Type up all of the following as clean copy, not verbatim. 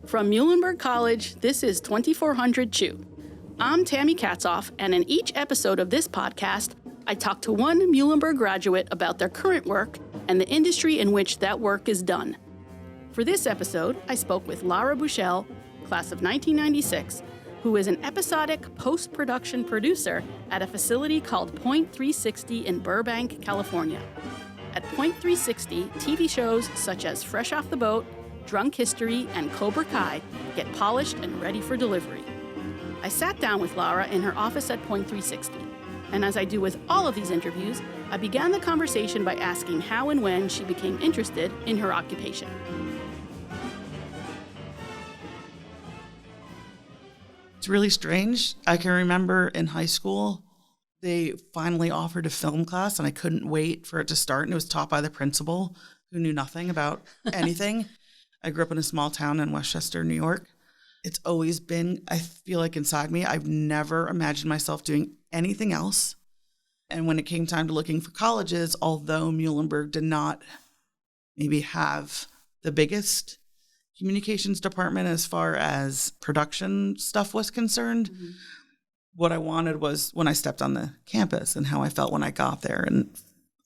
From Muhlenberg College, this is 2400 Chew. I'm Tammy Katzoff, and in each episode of this podcast, I talk to one Muhlenberg graduate about their current work and the industry in which that work is done. For this episode, I spoke with Lara Bushell, class of 1996, who is an episodic post-production producer at a facility called Point 360 in Burbank, California. At Point 360, TV shows such as Fresh Off the Boat, Drunk History, and Cobra Kai get polished and ready for delivery. I sat down with Lara in her office at Point 360, and as I do with all of these interviews, I began the conversation by asking how and when she became interested in her occupation. It's really strange. I can remember in high school, they finally offered a film class, and I couldn't wait for it to start, and it was taught by the principal, who knew nothing about anything. I grew up in a small town in Westchester, New York. It's always been, I feel like inside me, I've never imagined myself doing anything else. And when it came time to looking for colleges, although Muhlenberg did not maybe have the biggest communications department as far as production stuff was concerned, what I wanted was when I stepped on the campus and how I felt when I got there and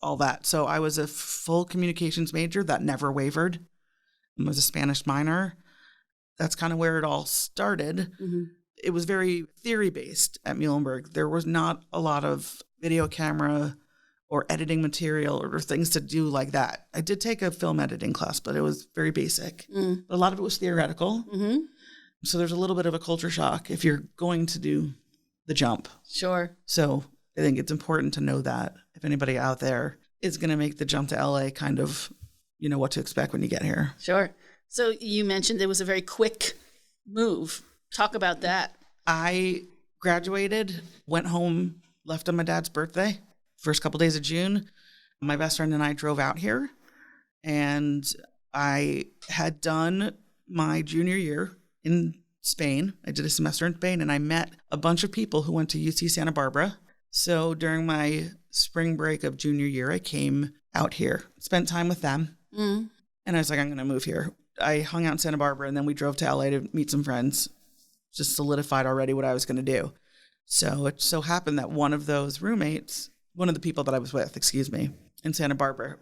all that. So I was a full communications major that never wavered. I was a Spanish minor. That's kind of where it all started. It was very theory-based at Muhlenberg. There was not a lot of video camera or editing material or things to do like that. I did take a film editing class, but it was very basic. A lot of it was theoretical. So there's a little bit of a culture shock if you're going to do the jump. Sure. So I think it's important to know that if anybody out there is going to make the jump to LA, kind of, you know what to expect when you get here. Sure. So you mentioned it was a very quick move. Talk about that. I graduated, went home, left on my dad's birthday, first couple days of June. My best friend and I drove out here, and I had done my junior year in Spain. I did a semester in Spain, and I met a bunch of people who went to UC Santa Barbara. So during my spring break of junior year, I came out here, spent time with them. And I was like, I'm going to move here. I hung out in Santa Barbara, and then we drove to LA to meet some friends. Just solidified already what I was going to do. So it so happened that one of those roommates, one of the people that I was with, in Santa Barbara,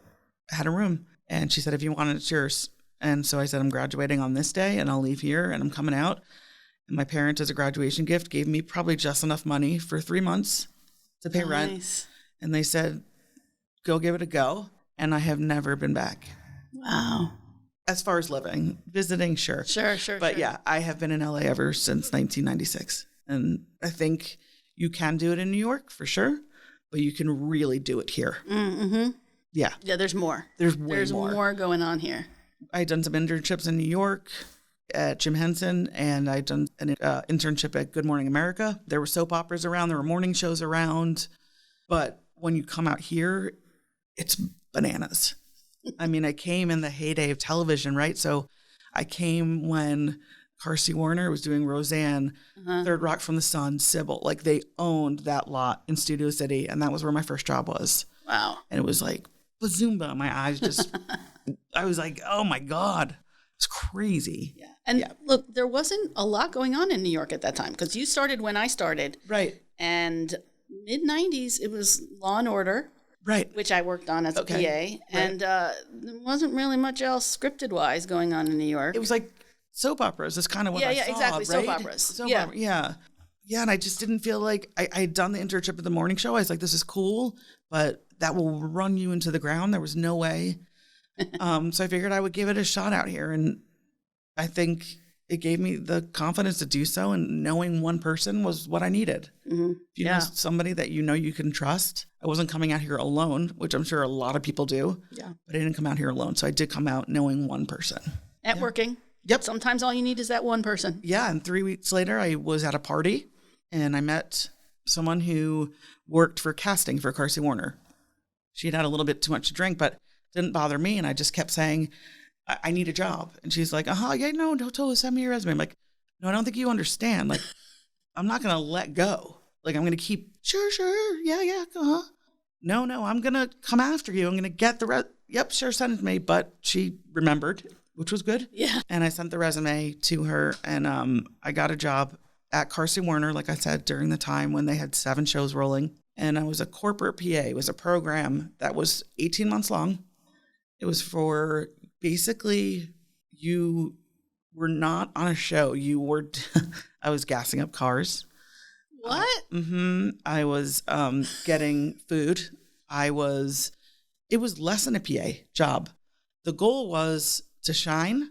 had a room. And she said, if you want it, it's yours. And so I said, I'm graduating on this day, and I'll leave here, and I'm coming out. And my parents, as a graduation gift, gave me probably just enough money for 3 months to pay rent. And they said, go give it a go. And I have never been back. Wow. As far as living, visiting, sure. But yeah, I have been in LA ever since 1996. And I think you can do it in New York for sure, but you can really do it here. Yeah. Yeah, there's more. There's more going on here. I'd done some internships in New York at Jim Henson, and I'd done an internship at Good Morning America. There were soap operas around, there were morning shows around. But when you come out here, it's bananas. I mean, I came in the heyday of television, right? So I came when Carsey Warner was doing Roseanne, Third Rock from the Sun, Sybil. Like, they owned that lot in Studio City, and that was where my first job was. Wow. And it was like, bazumba. My eyes just, I was like, oh my God. It's crazy. Yeah. And look, there wasn't a lot going on in New York at that time, because you started when I started. Right. And mid-90s, it was Law and Order. Right. Which I worked on as a PA. Right. And there wasn't really much else scripted-wise going on in New York. It was like soap operas. That's kind of what I saw, exactly. right? Soap operas. Opera, yeah. Yeah, and I just didn't feel like I had done the internship at the morning show. I was like, this is cool, but that will run you into the ground. There was no way. So I figured I would give it a shot out here. And I think it gave me the confidence to do so. And knowing one person was what I needed. If you know somebody that you know you can trust. I wasn't coming out here alone, which I'm sure a lot of people do. Yeah. But I didn't come out here alone. So I did come out knowing one person. Networking. Yep. Sometimes all you need is that one person. Yeah. And 3 weeks later, I was at a party and I met someone who worked for casting for Carsey Warner. She had a little bit too much to drink, but didn't bother me. And I just kept saying, I need a job. And she's like, yeah, no, totally send me your resume. I'm like, no, I don't think you understand. Like, I'm not going to let go. Like, I'm going to keep, sure, yeah, No, I'm going to come after you. I'm going to get the yep, sure, send it to me. But she remembered. which was good. Yeah. And I sent the resume to her, and I got a job at Carson Werner, like I said, during the time when they had 7 shows rolling. And I was a corporate PA. It was a program that was 18 months long. It was for basically you were not on a show. You were, I was gassing up cars. What? I was getting food. It was less than a PA job. The goal was to shine,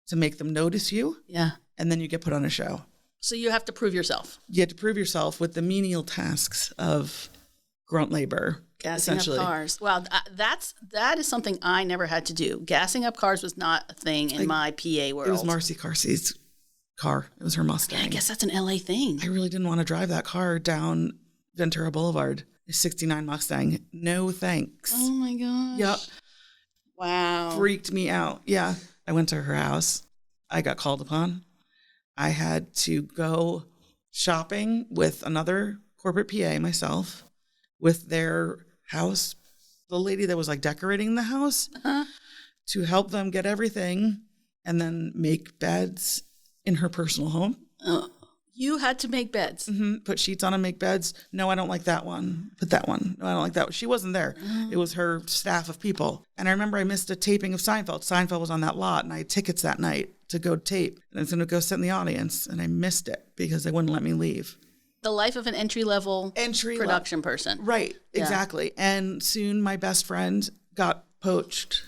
to make them notice you. Yeah. And then you get put on a show. So you have to prove yourself. You had to prove yourself with the menial tasks of grunt labor. Gassing up cars. Well, that is something I never had to do. Gassing up cars was not a thing in my PA world. It was Marcy Carsey's car. It was her Mustang. Yeah, I guess that's an LA thing. I really didn't want to drive that car down Ventura Boulevard. A 69 Mustang. No thanks. Oh my gosh. Yep. Wow. Freaked me out. Yeah. I went to her house. I got called upon. I had to go shopping with another corporate PA myself with their house, the lady that was like decorating the house, to help them get everything and then make beds in her personal home. You had to make beds. Put sheets on and make beds. No, I don't like that one. Put that one. No, I don't like that one. She wasn't there. It was her staff of people. And I remember I missed a taping of Seinfeld. Seinfeld was on that lot, and I had tickets that night to go tape. And I was going to go sit in the audience, and I missed it because they wouldn't let me leave. The life of an entry-level production person. Right, exactly. Yeah. And soon my best friend got poached.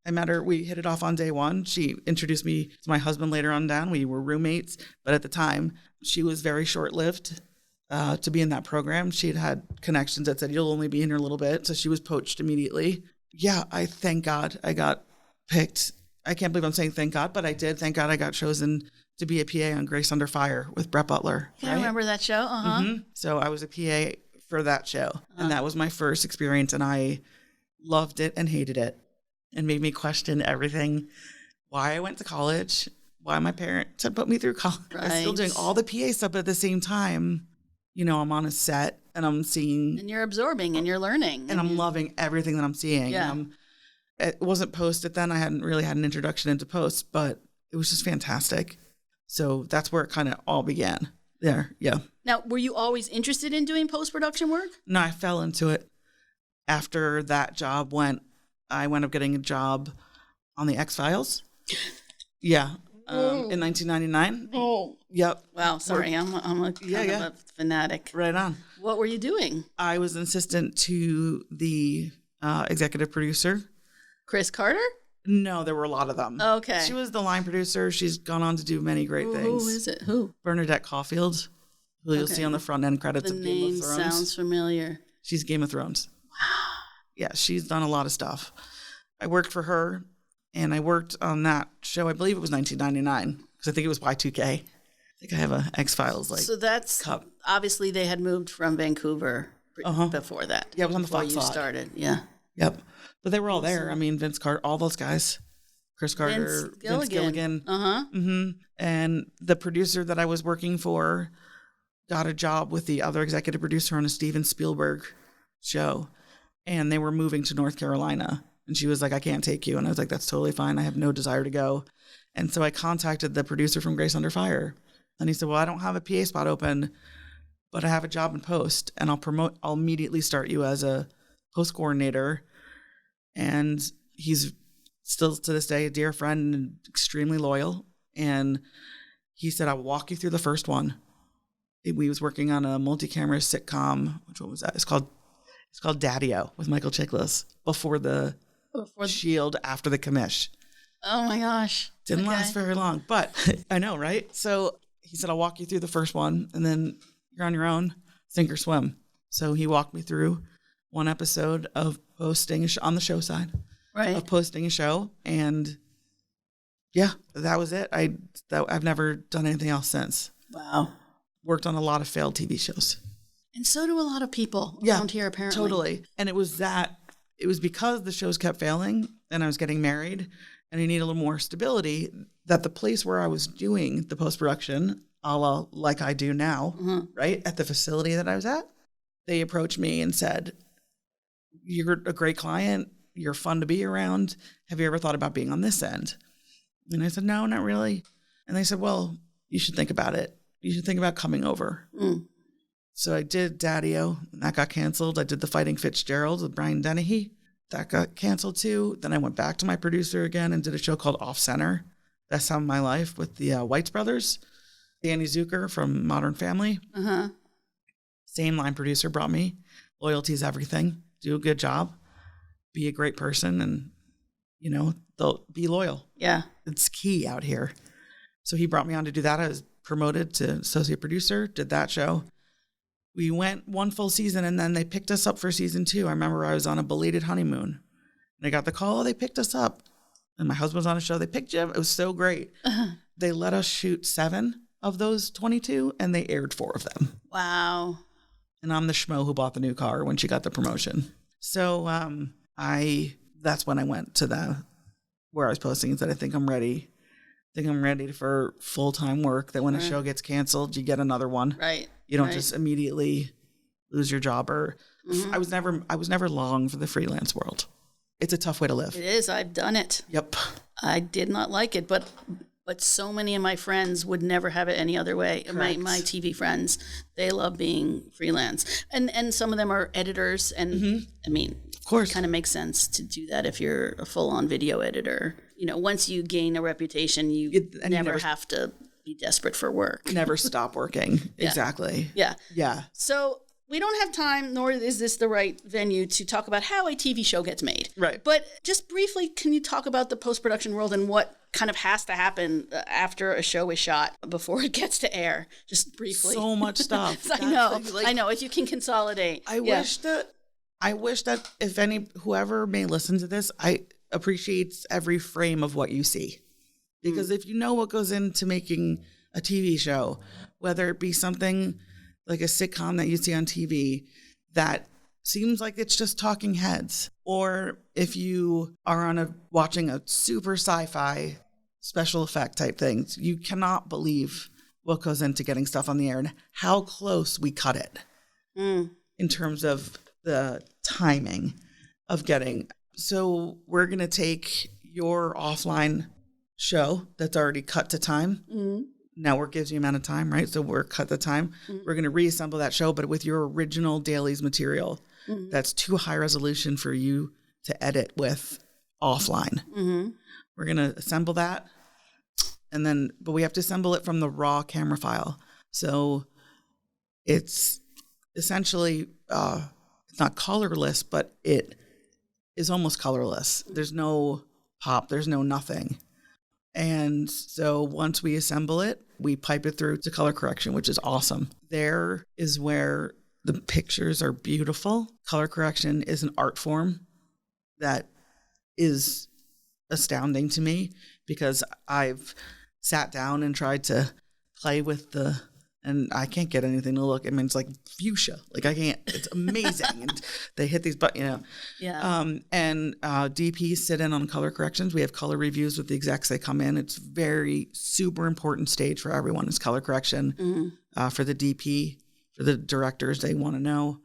I met her. We hit it off on day one. She introduced me to my husband later on down. We were roommates. But at the time, she was very short-lived to be in that program. She had connections that said, you'll only be in here a little bit. So she was poached immediately. Yeah, I thank God I got picked. I can't believe I'm saying thank God, but I did. Thank God I got chosen to be a PA on Grace Under Fire with Brett Butler. Yeah, right? I remember that show. So I was a PA for that show. And that was my first experience. And I loved it and hated it. And made me question everything, why I went to college, why my parents had put me through college. Right. I was still doing all the PA stuff, but at the same time, you know, I'm on a set and I'm seeing. And you're absorbing and you're learning. And I'm loving everything that I'm seeing. Yeah. It wasn't posted then. I hadn't really had an introduction into post, but it was just fantastic. So that's where it kind of all began there. Yeah. Now, were you always interested in doing post-production work? No, I fell into it. After that job I wound up getting a job on the X-Files. Yeah. In 1999. Oh. Yep. Wow. Sorry. I'm a kind of a fanatic. Right on. What were you doing? I was an assistant to the executive producer. Chris Carter? No, there were a lot of them. Okay. She was the line producer. She's gone on to do many great things. Who is it? Who? Bernadette Caulfield, who you'll see on the front end credits of Game of Thrones. The name sounds familiar. She's Game of Thrones. Wow. Yeah, she's done a lot of stuff. I worked for her, and I worked on that show. I believe it was 1999, because I think it was Y2K. I think I have a X-Files So that's cup. Obviously they had moved from Vancouver before that. Yeah, it was on the Fox lot. Before you started. Yeah. Yep. But they were all there. I mean, Vince Carter, all those guys. Chris Carter, Vince Gilligan. And the producer that I was working for got a job with the other executive producer on a Steven Spielberg show. And they were moving to North Carolina. And she was like, I can't take you. And I was like, that's totally fine. I have no desire to go. And so I contacted the producer from Grace Under Fire. And he said, well, I don't have a PA spot open, but I have a job in post. And I'll immediately start you as a post coordinator. And he's still to this day a dear friend and extremely loyal. And he said, I'll walk you through the first one. We was working on a multi-camera sitcom. Which one was that? It's called Daddy-O with Michael Chiklis before the Shield, after the commish. Oh my gosh. Didn't last very long, but I know, right? So he said, I'll walk you through the first one and then you're on your own, sink or swim. So he walked me through one episode of posting on the show side, right? Of posting a show. And yeah, that was it. I've never done anything else since. Wow. Worked on a lot of failed TV shows. And so do a lot of people around here, apparently. Totally. And it was because the shows kept failing and I was getting married and I needed a little more stability, that the place where I was doing the post-production, a la like I do now, right, at the facility that I was at, they approached me and said, you're a great client. You're fun to be around. Have you ever thought about being on this end? And I said, no, not really. And they said, well, you should think about it. You should think about coming over. So I did Daddy-O, and that got canceled. I did The Fighting Fitzgerald with Brian Dennehy. That got canceled too. Then I went back to my producer again and did a show called Off Center. Best Time of My Life with the Weitz brothers. Danny Zucker from Modern Family. Same line producer brought me. Loyalty is everything. Do a good job. Be a great person, and, you know, they'll be loyal. Yeah. It's key out here. So he brought me on to do that. I was promoted to associate producer, did that show. We went one full season, and then they picked us up for season 2. I remember I was on a belated honeymoon, and I got the call, they picked us up. And my husband was on a show. They picked you up. It was so great. They let us shoot 7 of those 22, and they aired 4 of them. Wow. And I'm the schmo who bought the new car when she got the promotion. So that's when I went to where I was posting and said, I think I'm ready. For full-time work, that when a show gets canceled, you get another one. Right. You don't just immediately lose your job. Or I was never long for the freelance world. It's a tough way to live. It is. I've done it. Yep. I did not like it, but so many of my friends would never have it any other way. My TV friends, they love being freelance. And some of them are editors. And I mean, of course, it kind of makes sense to do that if you're a full-on video editor. You know, once you gain a reputation, you never have to be desperate for work. Never stop working. Yeah. Exactly. Yeah. Yeah. So we don't have time, nor is this the right venue to talk about how a TV show gets made. Right. But just briefly, can you talk about the post-production world and what kind of has to happen after a show is shot before it gets to air? Just briefly. So much stuff. I know. If you can consolidate. I wish that if whoever may listen to this, I appreciates every frame of what you see. Because if you know what goes into making a TV show, whether it be something like a sitcom that you see on TV that seems like it's just talking heads, or if you are watching a super sci-fi special effect type things, you cannot believe what goes into getting stuff on the air and how close we cut it in terms of the timing of getting. So we're going to take your offline show that's already cut to time. Network gives you amount of time, right? So we're cut the time. We're going to reassemble that show, but with your original dailies material that's too high resolution for you to edit with offline. We're going to assemble that. But we have to assemble it from the raw camera file. So it's essentially, it's not colorless, but it is almost colorless. There's no pop, there's no nothing. And so once we assemble it, we pipe it through to color correction, which is awesome. There is where the pictures are beautiful. Color correction is an art form that is astounding to me because I've sat down and tried to play with and I can't get anything to look. I mean, it's like fuchsia. Like I can't, it's amazing. And they hit these buttons, you know. Yeah. And DPs sit in on color corrections. We have color reviews with the execs. They come in. It's very super important stage for everyone is color correction. For the DP, for the directors, they want to know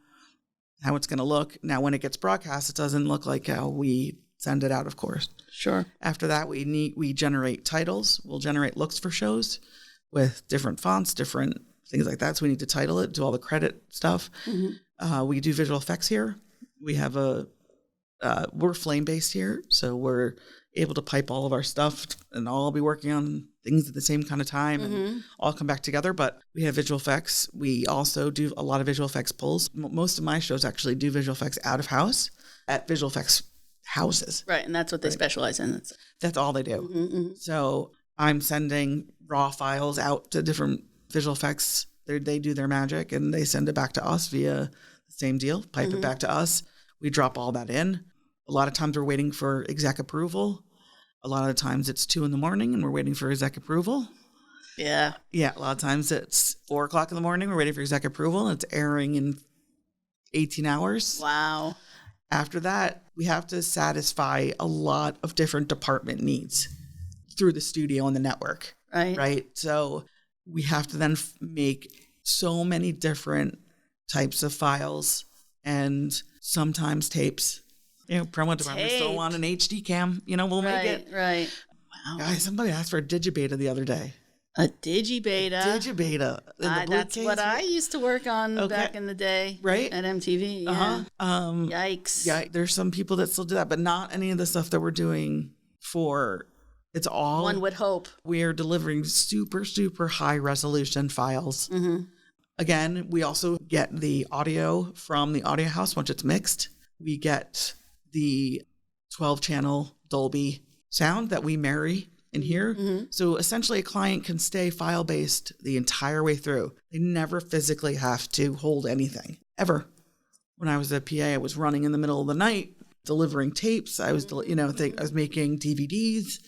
how it's going to look. Now, when it gets broadcast, it doesn't look like how we send it out, of course. Sure. After that, we generate titles. We'll generate looks for shows with different fonts, different things like that. So we need to title it, do all the credit stuff. We do visual effects here. We have we're flame-based here. So we're able to pipe all of our stuff and all be working on things at the same kind of time and all come back together. But we have visual effects. We also do a lot of visual effects pulls. Most of my shows actually do visual effects out of house at visual effects houses. Right. And that's what they specialize in. That's all they do. So I'm sending raw files out to different visual effects. They do their magic and they send it back to us via the same deal, pipe it back to us. We drop all that in. A lot of times we're waiting for exec approval. A lot of the times it's 2 a.m. and we're waiting for exec approval. Yeah. Yeah. A lot of times it's 4 a.m. We're waiting for exec approval. And it's airing in 18 hours. Wow. After that, we have to satisfy a lot of different department needs through the studio and the network. Right. So we have to then make so many different types of files and sometimes tapes. You know, promo department still want an HD cam. You know, we'll make it. Right. Wow. Guys, somebody asked for a digibeta the other day. A digibeta. Digibeta. That's what I used to work on back in the day. Right? At MTV. Yeah. Yikes. Yeah, there's some people that still do that, but not any of the stuff that we're doing for, it's all. One would hope. We are delivering super, super high resolution files. Mm-hmm. Again, we also get the audio from the audio house once it's mixed. We get the 12-channel Dolby sound that we marry in here. Mm-hmm. So essentially a client can stay file-based the entire way through. They never physically have to hold anything, ever. When I was a PA, I was running in the middle of the night, delivering tapes. I was, I was making DVDs.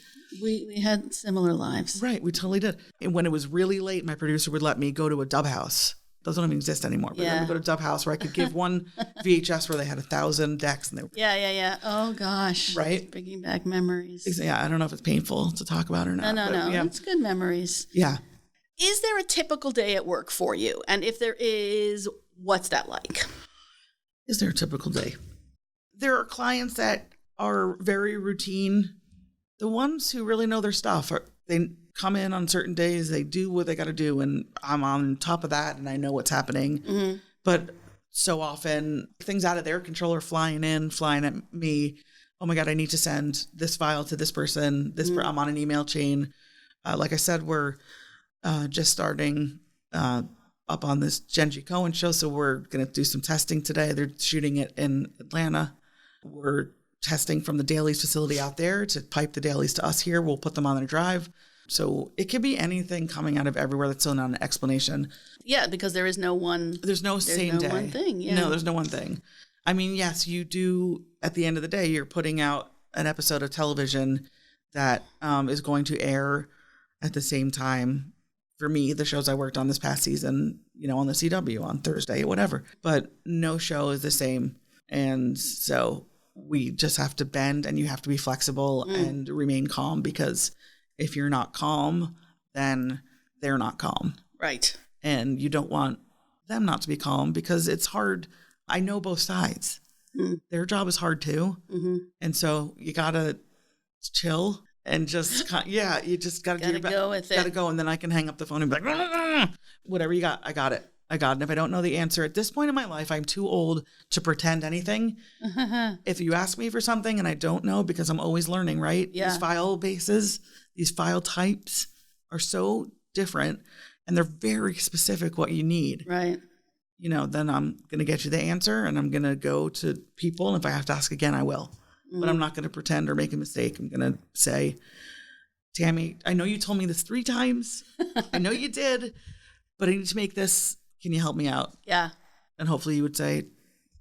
We had similar lives. Right, we totally did. And when it was really late, my producer would let me go to a dub house. Those don't even exist anymore. But then we go to dub house where I could give one VHS where they had 1,000 decks. And they were, yeah. Oh, gosh. Right? Bringing back memories. Yeah, I don't know if it's painful to talk about or not. No. Yeah. It's good memories. Yeah. Is there a typical day at work for you? And if there is, what's that like? Is there a typical day? There are clients that are very routine. The ones who really know their stuff, they come in on certain days, they do what they got to do, and I'm on top of that, and I know what's happening. Mm-hmm. But so often, things out of their control are flying at me. Oh my God, I need to send this file to this person. I'm on an email chain. Like I said, we're just starting up on this Genji Cohen show, so we're going to do some testing today. They're shooting it in Atlanta. We're testing from the dailies facility out there to pipe the dailies to us here. We'll put them on their drive. So it could be anything coming out of everywhere that's still not an explanation. Yeah, because there is no one. There's no same day. One thing. Yeah. No, there's no one thing. I mean, yes, you do. At the end of the day, you're putting out an episode of television that is going to air at the same time. For me, the shows I worked on this past season, on the CW on Thursday, whatever. But no show is the same. And so we just have to bend, and you have to be flexible and remain calm, because if you're not calm, then they're not calm. Right. And you don't want them not to be calm, because it's hard. I know both sides. Mm. Their job is hard too. Mm-hmm. And so you got to chill and just, you just got to do your best. Go with it. Got to go. And then I can hang up the phone and be like, whatever you got, I got it. And if I don't know the answer at this point in my life, I'm too old to pretend anything. If you ask me for something and I don't know, because I'm always learning, right? Yeah. These file bases, these file types are so different, and they're very specific what you need. Right. Then I'm going to get you the answer, and I'm going to go to people. And if I have to ask again, I will. But I'm not going to pretend or make a mistake. I'm going to say, Tammy, I know you told me this 3 times. I know you did, but I need to make this. Can you help me out? Yeah. And hopefully you would say,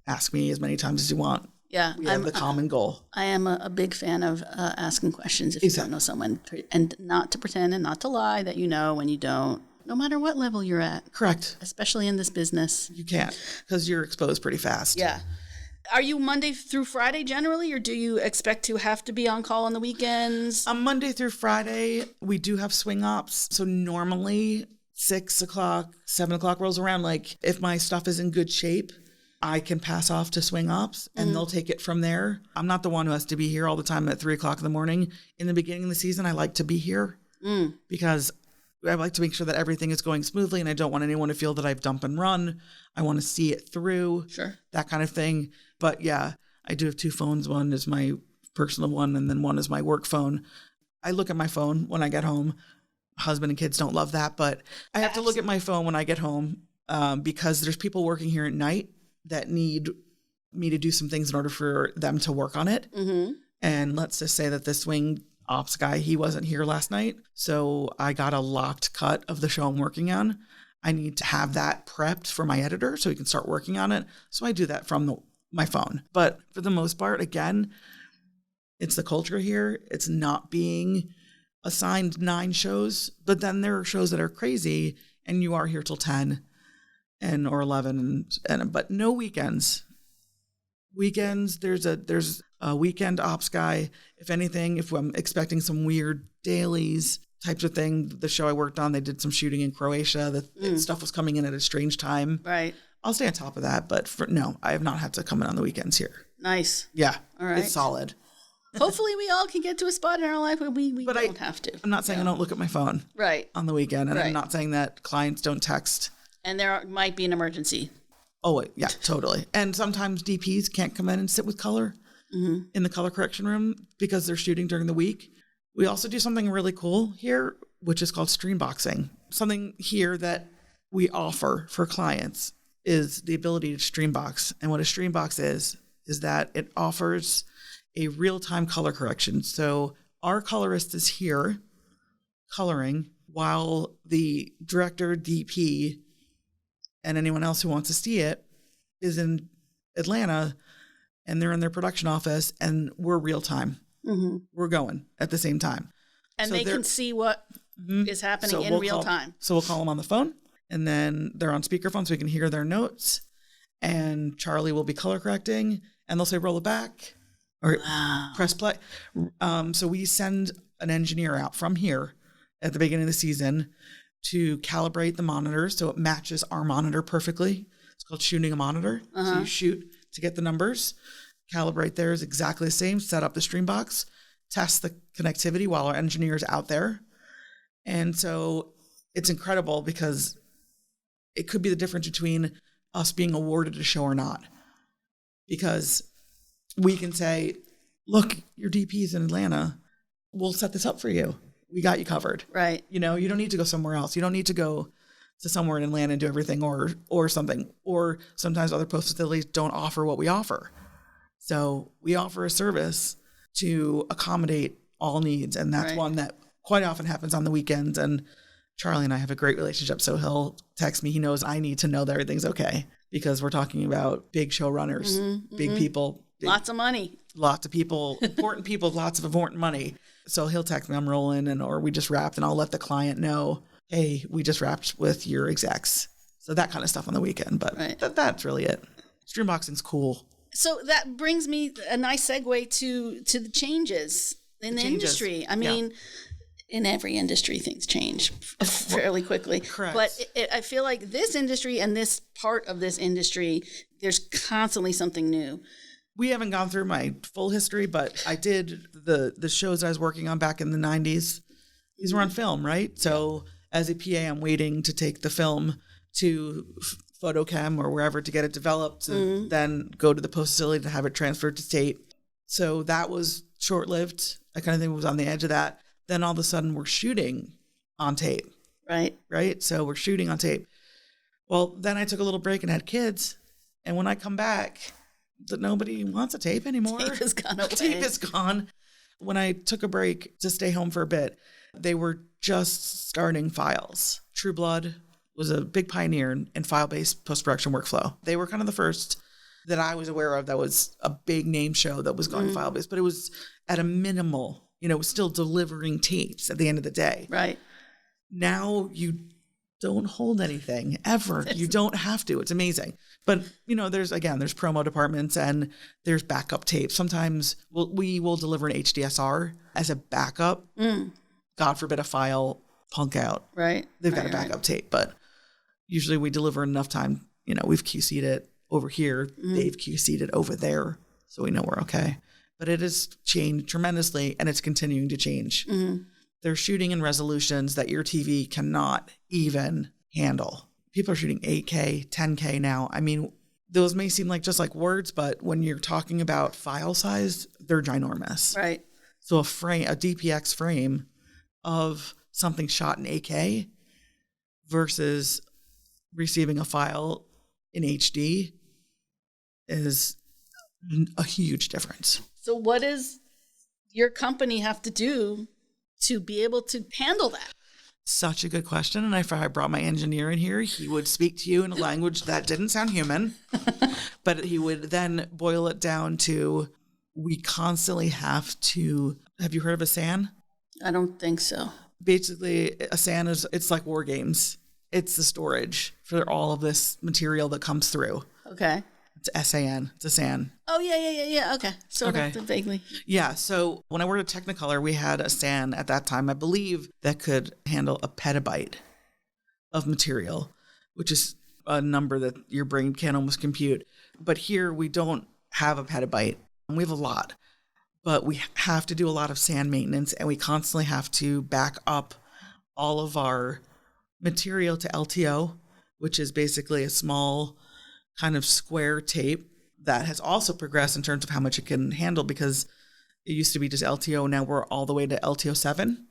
ask me as many times as you want. Yeah. We have the common goal. I am a big fan of asking questions if you don't know someone, and not to pretend and not to lie that you know when you don't, no matter what level you're at. Correct. Especially in this business. You can't, because you're exposed pretty fast. Yeah. Are you Monday through Friday generally, or do you expect to have to be on call on the weekends? Monday through Friday, we do have swing ops. So normally 6 o'clock, 7 o'clock rolls around. Like, if my stuff is in good shape, I can pass off to swing ops, and they'll take it from there. I'm not the one who has to be here all the time at 3 o'clock in the morning. In the beginning of the season, I like to be here because I like to make sure that everything is going smoothly, and I don't want anyone to feel that I've dump and run. I want to see it through, that kind of thing. But yeah, I do have 2 phones. One is my personal one, and then one is my work phone. I look at my phone when I get home. Husband and kids don't love that, but I have to look at my phone when I get home because there's people working here at night that need me to do some things in order for them to work on it. Mm-hmm. And let's just say that the swing ops guy, he wasn't here last night. So I got a locked cut of the show I'm working on. I need to have that prepped for my editor so he can start working on it. So I do that from my phone. But for the most part, again, it's the culture here. It's not being assigned 9 shows, but then there are shows that are crazy and you are here till 10 or 11 and but no weekends. Weekends, there's a weekend ops guy. If anything, if I'm expecting some weird dailies types of thing, the show I worked on, they did some shooting in Croatia. The stuff was coming in at a strange time. Right. I'll stay on top of that, but no, I have not had to come in on the weekends here. Nice. Yeah. All right. It's solid. Hopefully we all can get to a spot in our life where we don't have to. I'm not saying I don't look at my phone on the weekend, and I'm not saying that clients don't text. And there might be an emergency. Oh, yeah, totally. And sometimes DPs can't come in and sit with color in the color correction room because they're shooting during the week. We also do something really cool here, which is called streamboxing. Something here that we offer for clients is the ability to streambox. And what a streambox is that it offers a real-time color correction. So our colorist is here coloring while the director, DP, and anyone else who wants to see it is in Atlanta, and they're in their production office, and we're real-time. We're going at the same time. And so they can see what is happening in real time. So we'll call them on the phone, and then they're on speakerphone so we can hear their notes, and Charlie will be color correcting, and they'll say, roll it back, or press play. So we send an engineer out from here at the beginning of the season to calibrate the monitor so it matches our monitor perfectly. It's called shooting a monitor. So you shoot to get the numbers, calibrate theirs exactly the same, set up the stream box, test the connectivity while our engineer's out there. And so it's incredible because it could be the difference between us being awarded a show or not. Because we can say, look, your DP's in Atlanta. We'll set this up for you. We got you covered. Right. You know, you don't need to go somewhere else. You don't need to go to somewhere in Atlanta and do everything or something. Or sometimes other post facilities don't offer what we offer. So we offer a service to accommodate all needs. And that's one that quite often happens on the weekends. And Charlie and I have a great relationship. So he'll text me. He knows I need to know that everything's okay because we're talking about big showrunners, big people. Lots of money. Lots of people, important people, lots of important money. So he'll text me, I'm rolling, or we just wrapped, and I'll let the client know, hey, we just wrapped with your execs. So that kind of stuff on the weekend. But that's really it. Streamboxing's cool. So that brings me a nice segue to the changes in the industry. I mean, in every industry, things change fairly quickly. Correct. But I feel like this industry and this part of this industry, there's constantly something new. We haven't gone through my full history, but I did the shows I was working on back in the 90s. These were on film, right? So as a PA, I'm waiting to take the film to Photochem or wherever to get it developed, and then go to the post facility to have it transferred to tape. So that was short-lived. I kind of think it was on the edge of that. Then all of a sudden we're shooting on tape. Right? So we're shooting on tape. Well, then I took a little break and had kids. And when I come back, nobody wants a tape anymore. Tape has gone away. Tape is gone. When I took a break to stay home for a bit, they were just starting files. True Blood was a big pioneer in file-based post-production workflow. They were kind of the first that I was aware of that was a big name show that was going file-based, but it was at a minimal, it was still delivering tapes at the end of the day. Right. Now you don't hold anything ever. You don't have to. It's amazing. But, there's promo departments and there's backup tapes. Sometimes we will deliver an HDSR as a backup. God forbid a file punk out. Right. They've got a backup tape, but usually we deliver enough time. We've QC'd it over here. They've QC'd it over there. So we know we're okay. But it has changed tremendously and it's continuing to change. They're shooting in resolutions that your TV cannot even handle. People are shooting 8K, 10K now. I mean, those may seem like just like words, but when you're talking about file size, they're ginormous. Right. So a DPX frame of something shot in 8K versus receiving a file in HD is a huge difference. So what does your company have to do to be able to handle that? Such a good question. And if I brought my engineer in here, he would speak to you in a language that didn't sound human, but he would then boil it down to, we constantly have you heard of a SAN? I don't think so. Basically, a SAN it's like war games. It's the storage for all of this material that comes through. Okay. It's SAN. It's a SAN. Oh, yeah. Okay. Sort of vaguely. Yeah. So when I worked at Technicolor, we had a SAN at that time, I believe, that could handle a petabyte of material, which is a number that your brain can't almost compute. But here we don't have a petabyte. We have a lot. but we have to do a lot of sand maintenance, and we constantly have to back up all of our material to LTO, which is basically a small kind of square tape that has also progressed in terms of how much it can handle, because it used to be just LTO. Now we're all the way to LTO 7.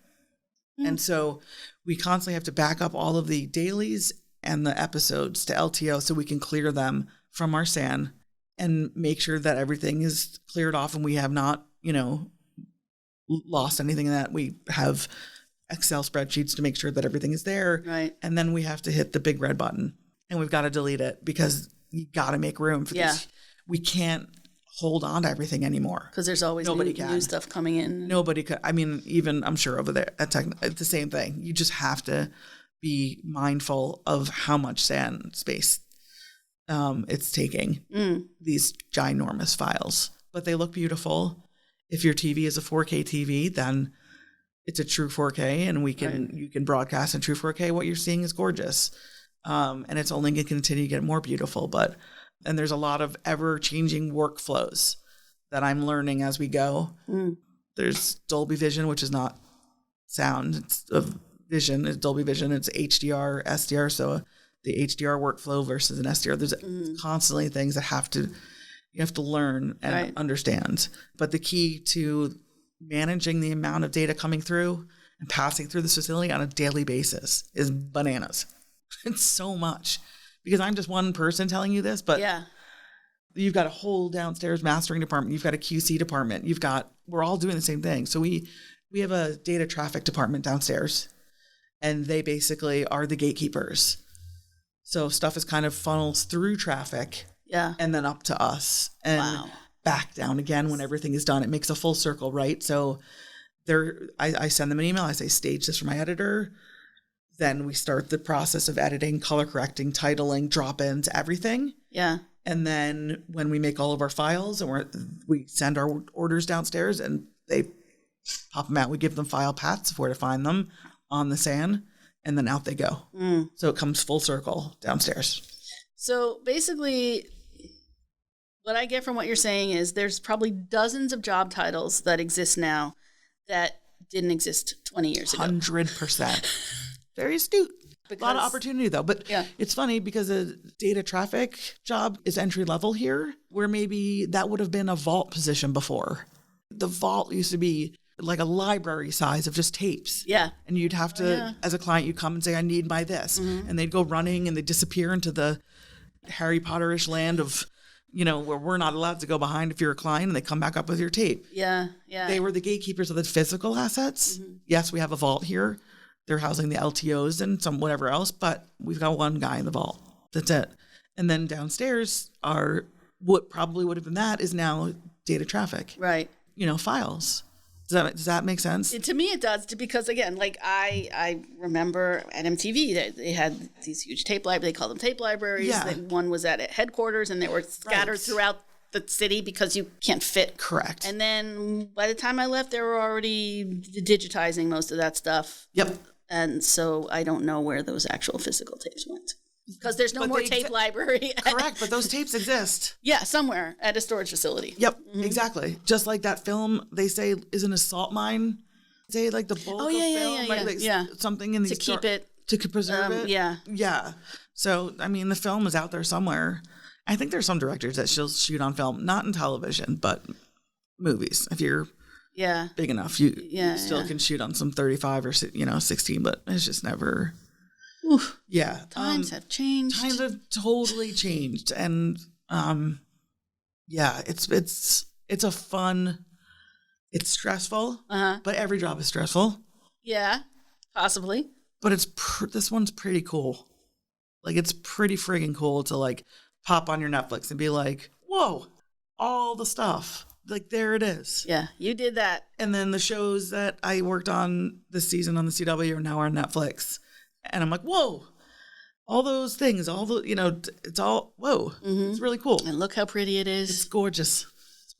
And so we constantly have to back up all of the dailies and the episodes to LTO so we can clear them from our SAN and make sure that everything is cleared off and we have not, lost anything in that. We have Excel spreadsheets to make sure that everything is there. Right. And then we have to hit the big red button and we've got to delete it because you got to make room for this. We can't hold on to everything anymore. Because there's always new stuff coming in. Nobody could. I mean, even I'm sure over there at it's the same thing. You just have to be mindful of how much SAN space it's taking, these ginormous files. But they look beautiful. If your TV is a 4K TV, then it's a true 4K, and you can broadcast in true 4K. What you're seeing is gorgeous, and it's only going to continue to get more beautiful. And there's a lot of ever-changing workflows that I'm learning as we go. There's Dolby Vision, which is not sound; it's a vision. It's Dolby Vision. It's HDR, SDR. So the HDR workflow versus an SDR. There's constantly things that you have to learn and understand. But the key to managing the amount of data coming through and passing through this facility on a daily basis is bananas. It's so much, because I'm just one person telling you this, but you've got a whole downstairs mastering department. You've got a QC department. We're all doing the same thing. So we have a data traffic department downstairs, and they basically are the gatekeepers. So stuff is kind of funnels through traffic. And then up to us and back down again when everything is done. It makes a full circle, right? So I send them an email. I say, stage this for my editor. Then we start the process of editing, color correcting, titling, drop-ins, everything. And then when we make all of our files and we send our orders downstairs and they pop them out, we give them file paths of where to find them on the SAN, and then out they go. So it comes full circle downstairs. So basically, what I get from what you're saying is there's probably dozens of job titles that exist now that didn't exist 20 years ago. 100%. Very astute. A lot of opportunity, though. But it's funny because a data traffic job is entry level here, where maybe that would have been a vault position before. The vault used to be like a library size of just tapes. And you'd have to, as a client, you come and say, I need my this. And they'd go running and they'd disappear into the Harry Potter-ish land of, where we're not allowed to go behind if you're a client, and they come back up with your tape. They were the gatekeepers of the physical assets. Yes, we have a vault here. They're housing the LTOs and some whatever else, but we've got one guy in the vault. That's it. And then downstairs what probably would have been that is now data traffic. Files. Does that make sense? To me, it does, because again, like I remember at MTV they had these huge tape libraries. They called them tape libraries. One was at headquarters, and they were scattered throughout the city because you can't fit. Correct. And then by the time I left, they were already digitizing most of that stuff. And so I don't know where those actual physical tapes went, because there's no more tape library. Correct, but those tapes exist. Somewhere at a storage facility. Exactly. Just like that film, they say is an assault mine. Say like the bulk of film, something in these to keep it to preserve it. So I mean, the film is out there somewhere. I think there's some directors that still shoot on film, not in television, but movies. If you're big enough, you still can shoot on some 35 or 16, but it's just never. Oof. Times have changed. Times have totally changed. And it's a fun, it's stressful, but every job is stressful. Possibly. But this one's pretty cool. Like, it's pretty friggin' cool to like pop on your Netflix and be like, whoa, all the stuff. Like, there it is. You did that. And then the shows that I worked on this season on the CW are now on Netflix. And I'm like, whoa, all those things, it's all, whoa, it's really cool. And look how pretty it is. It's gorgeous.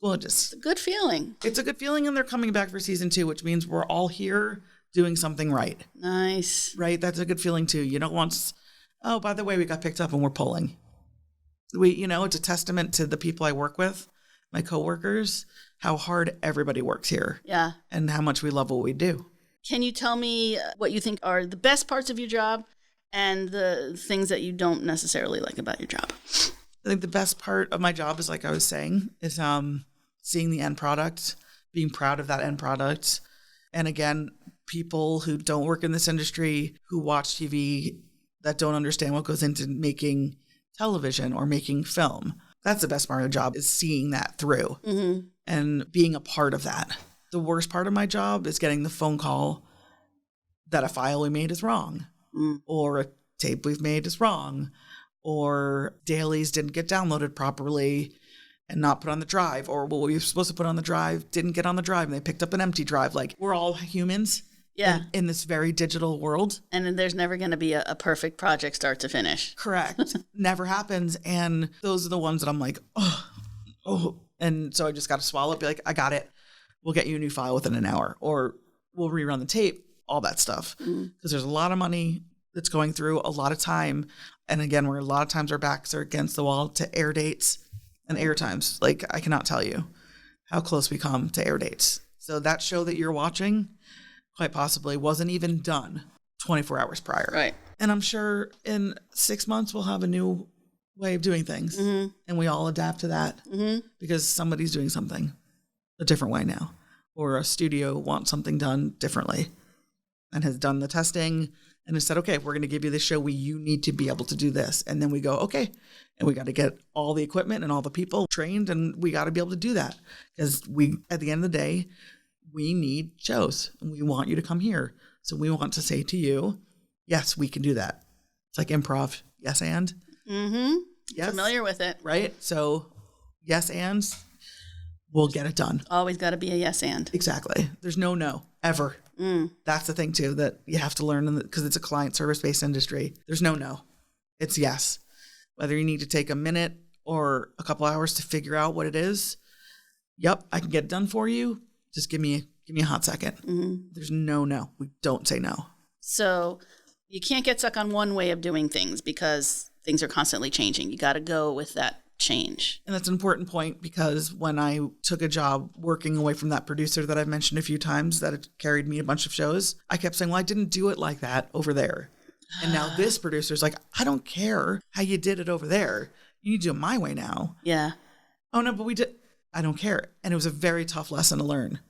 It's a good feeling. It's a good feeling, and they're coming back for season 2, which means we're all here doing something right. Nice. Right? That's a good feeling, too. You don't want, oh, by the way, we got picked up and we're pulling. It's a testament to the people I work with, my coworkers, how hard everybody works here. Yeah. And how much we love what we do. Can you tell me what you think are the best parts of your job and the things that you don't necessarily like about your job? I think the best part of my job is, like I was saying, is seeing the end product, being proud of that end product. And again, people who don't work in this industry, who watch TV, that don't understand what goes into making television or making film. That's the best part of the job, is seeing that through and being a part of that. The worst part of my job is getting the phone call that a file we made is wrong, or a tape we've made is wrong, or dailies didn't get downloaded properly and not put on the drive, or what we were supposed to put on the drive didn't get on the drive and they picked up an empty drive. Like, we're all humans in this very digital world. And there's never going to be a perfect project start to finish. Correct. Never happens. And those are the ones that I'm like, oh. And so I just got to swallow it, be like, I got it. We'll get you a new file within an hour, or we'll rerun the tape, all that stuff. Because there's a lot of money that's going through, a lot of time. And again, a lot of times our backs are against the wall to air dates and air times. Like, I cannot tell you how close we come to air dates. So that show that you're watching quite possibly wasn't even done 24 hours prior. Right. And I'm sure in 6 months we'll have a new way of doing things. And we all adapt to that because somebody's doing something a different way now, or a studio wants something done differently and has done the testing and has said, okay, we're going to give you this show. You need to be able to do this. And then we go, okay. And we got to get all the equipment and all the people trained, and we got to be able to do that because at the end of the day, we need shows and we want you to come here. So we want to say to you, yes, we can do that. It's like improv. Yes. And yes, familiar with it. Right. So yes. And we'll get it done. Always got to be a yes and. Exactly. There's no ever. That's the thing too that you have to learn, because it's a client service-based industry. There's no. It's yes. Whether you need to take a minute or a couple hours to figure out what it is. Yep, I can get it done for you. Just give me a hot second. There's no. We don't say no. So you can't get stuck on one way of doing things because things are constantly changing. You got to go with that change. And that's an important point, because when I took a job working away from that producer that I've mentioned a few times that had carried me a bunch of shows, I kept saying, well, I didn't do it like that over there. And now this producer's like, I don't care how you did it over there. You need to do it my way now. Yeah. Oh, no, but we did. I don't care. And it was a very tough lesson to learn.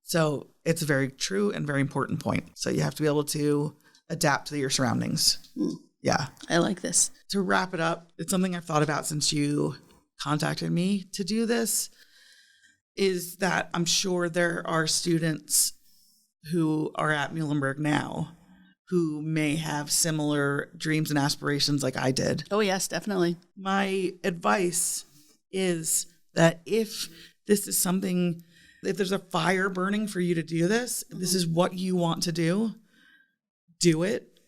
So it's a very true and very important point. So you have to be able to adapt to your surroundings. Yeah. I like this. To wrap it up, it's something I've thought about since you contacted me to do this, is that I'm sure there are students who are at Muhlenberg now who may have similar dreams and aspirations like I did. Oh, yes, definitely. My advice is that if this is something, if there's a fire burning for you to do this, if this is what you want to do it.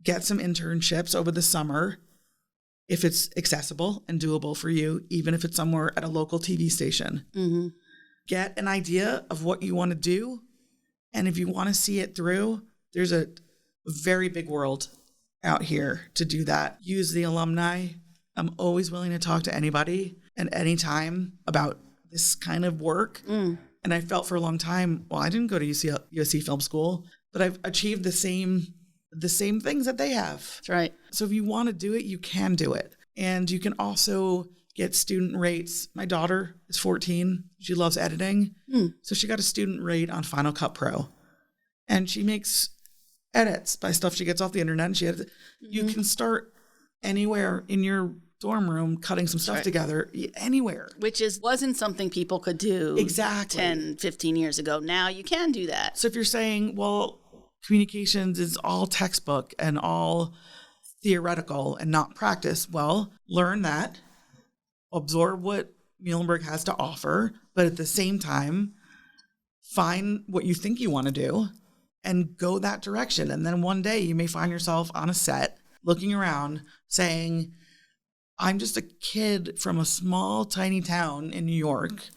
Get some internships over the summer if it's accessible and doable for you, even if it's somewhere at a local TV station. Get an idea of what you want to do. And if you want to see it through, there's a very big world out here to do that. Use the alumni. I'm always willing to talk to anybody and anytime about this kind of work. And I felt for a long time, well, I didn't go to USC Film School, but I've achieved the same things that they have. That's right. So if you want to do it, you can do it. And you can also get student rates. My daughter is 14. She loves editing. So she got a student rate on Final Cut Pro. And she makes edits by stuff she gets off the internet. And she edits. You can start anywhere in your dorm room cutting some stuff together, anywhere. Which wasn't something people could do exactly 10, 15 years ago. Now you can do that. So if you're saying, well, communications is all textbook and all theoretical and not practice, well, learn that, absorb what Muhlenberg has to offer, but at the same time, find what you think you want to do and go that direction. And then one day you may find yourself on a set looking around saying, I'm just a kid from a small, tiny town in New York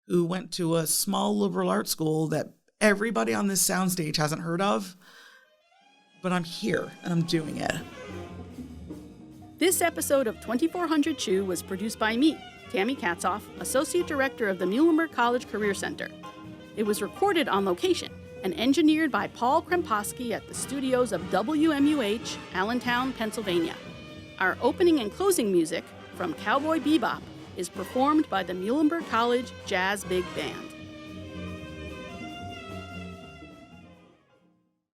who went to a small liberal arts school that everybody on this soundstage hasn't heard of, but I'm here and I'm doing it. This episode of 2400 Chew was produced by me, Tammy Katzoff, Associate Director of the Muhlenberg College Career Center. It was recorded on location and engineered by Paul Kremposki at the studios of WMUH, Allentown, Pennsylvania. Our opening and closing music, from Cowboy Bebop, is performed by the Muhlenberg College Jazz Big Band.